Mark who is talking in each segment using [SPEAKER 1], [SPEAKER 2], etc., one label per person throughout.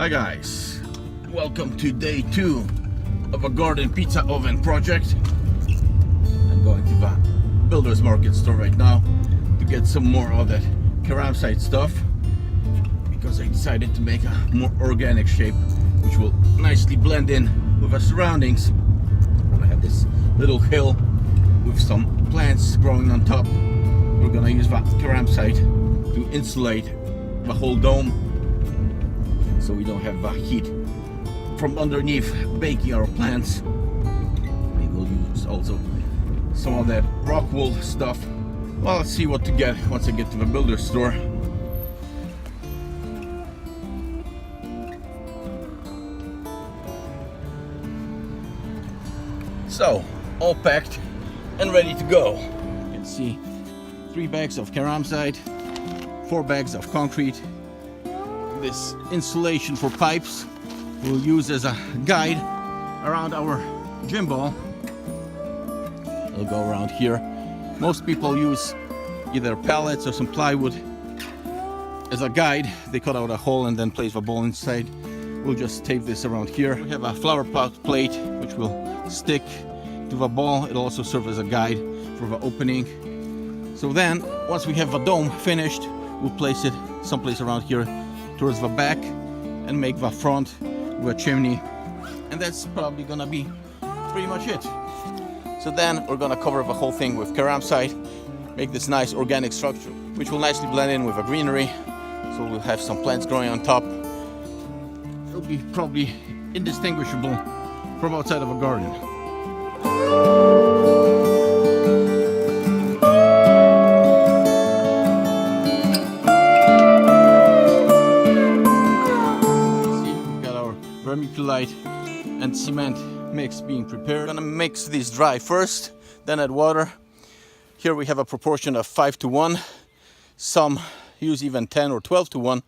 [SPEAKER 1] Hi guys, welcome to day 2 of a garden pizza oven project. I'm going to the builder's market store right now to get some more of that keramzite stuff because I decided to make a more organic shape which will nicely blend in with our surroundings. I have this little hill with some plants growing on top. We're gonna use that keramzite to insulate the whole dome so we don't have heat from underneath baking our plants. We will use also some of that rock wool stuff. Well, let's see what to get once I get to the builder's store. So, all packed and ready to go. You can see 3 bags of keramzite, 4 bags of concrete. This insulation for pipes we'll use as a guide around our gym ball. It'll go around here. Most people use either pallets or some plywood as a guide. They cut out a hole and then place the ball inside. We'll just tape this around here. We have a flower pot plate which will stick to the ball. It'll also serve as a guide for the opening. So then, once we have the dome finished, we'll place it someplace around here towards the back and make the front with a chimney. And that's probably gonna be pretty much it. So then we're gonna cover the whole thing with keramzite, make this nice organic structure, which will nicely blend in with the greenery. So we'll have some plants growing on top. It'll be probably indistinguishable from outside of a garden. Vermiculite and cement mix being prepared. I'm gonna mix these dry first, then add water. Here we have a proportion of 5:1. Some use even 10 or 12:1.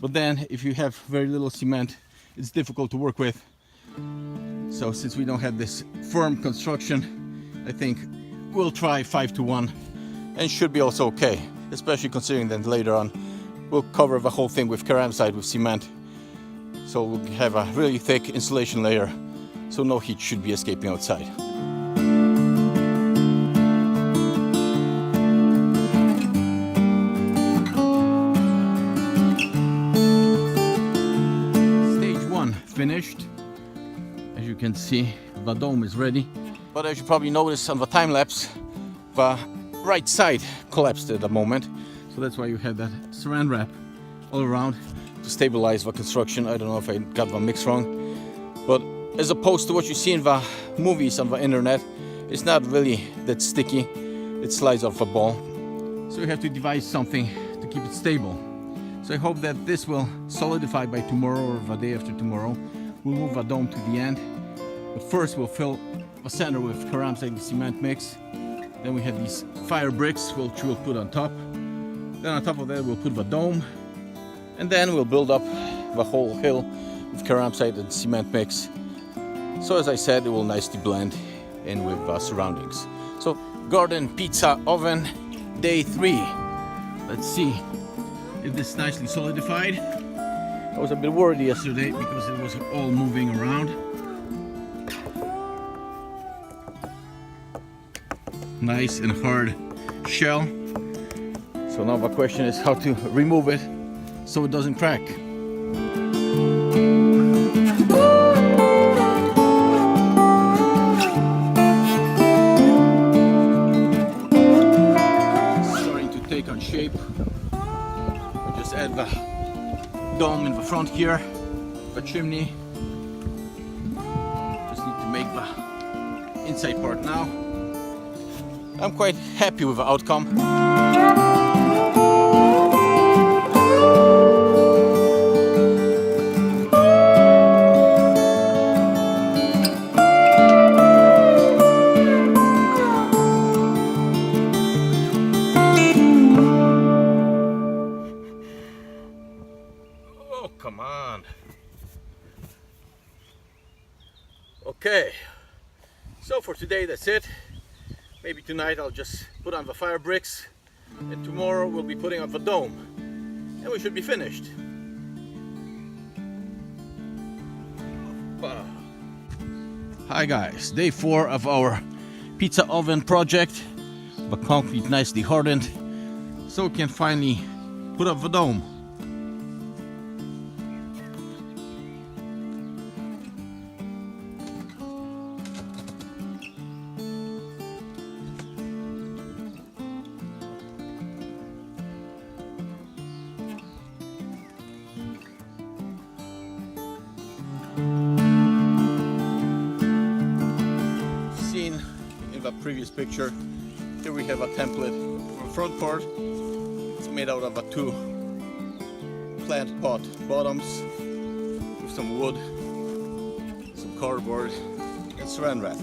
[SPEAKER 1] But then if you have very little cement, it's difficult to work with. So since we don't have this firm construction, I think we'll try 5:1 and should be also okay, especially considering that later on we'll cover the whole thing with keramzite with cement. So we'll have a really thick insulation layer, so no heat should be escaping outside. Stage 1 finished. As you can see, the dome is ready. But as you probably noticed on the time lapse, the right side collapsed at the moment. So that's why you have that saran wrap all around to stabilize the construction. I don't know if I got the mix wrong, but as opposed to what you see in the movies on the internet, it's not really that sticky. It slides off the ball. So you have to devise something to keep it stable. So I hope that this will solidify by tomorrow or the day after tomorrow. We'll move the dome to the end, but first we'll fill the center with keramzite and cement mix. Then we have these fire bricks which we'll put on top. Then on top of that we'll put the dome. And then we'll build up the whole hill with keramzite and cement mix. So as I said, it will nicely blend in with the surroundings. So garden pizza oven, day 3. Let's see if this is nicely solidified. I was a bit worried yesterday because it was all moving around. Nice and hard shell. So now the question is how to remove it so it doesn't crack. Starting to take on shape. I just add the dome in the front here, the chimney. Just need to make the inside part now. I'm quite happy with the outcome. Come on. Okay, so for today that's it. Maybe tonight I'll just put on the fire bricks, and tomorrow we'll be putting up the dome and we should be finished. Hi guys, day 4 of our pizza oven project. The concrete nicely hardened, so we can finally put up the dome. Seen in the previous picture, here we have a template for the front part. It's made out of 2 plant pot bottoms with some wood, some cardboard and saran wrap.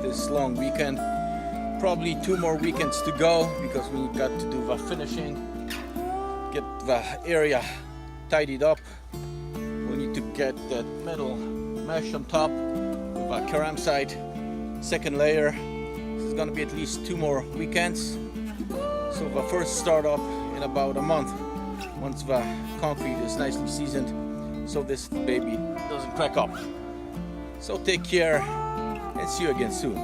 [SPEAKER 1] This long weekend, probably 2 more weekends to go because we got to do the finishing, get the area tidied up. We need to get that metal mesh on top with a caramsite second layer. This is going to be at least 2 more weekends, so the first start up in about a month once the concrete is nicely seasoned, so this baby doesn't crack up. So take care and see you again soon.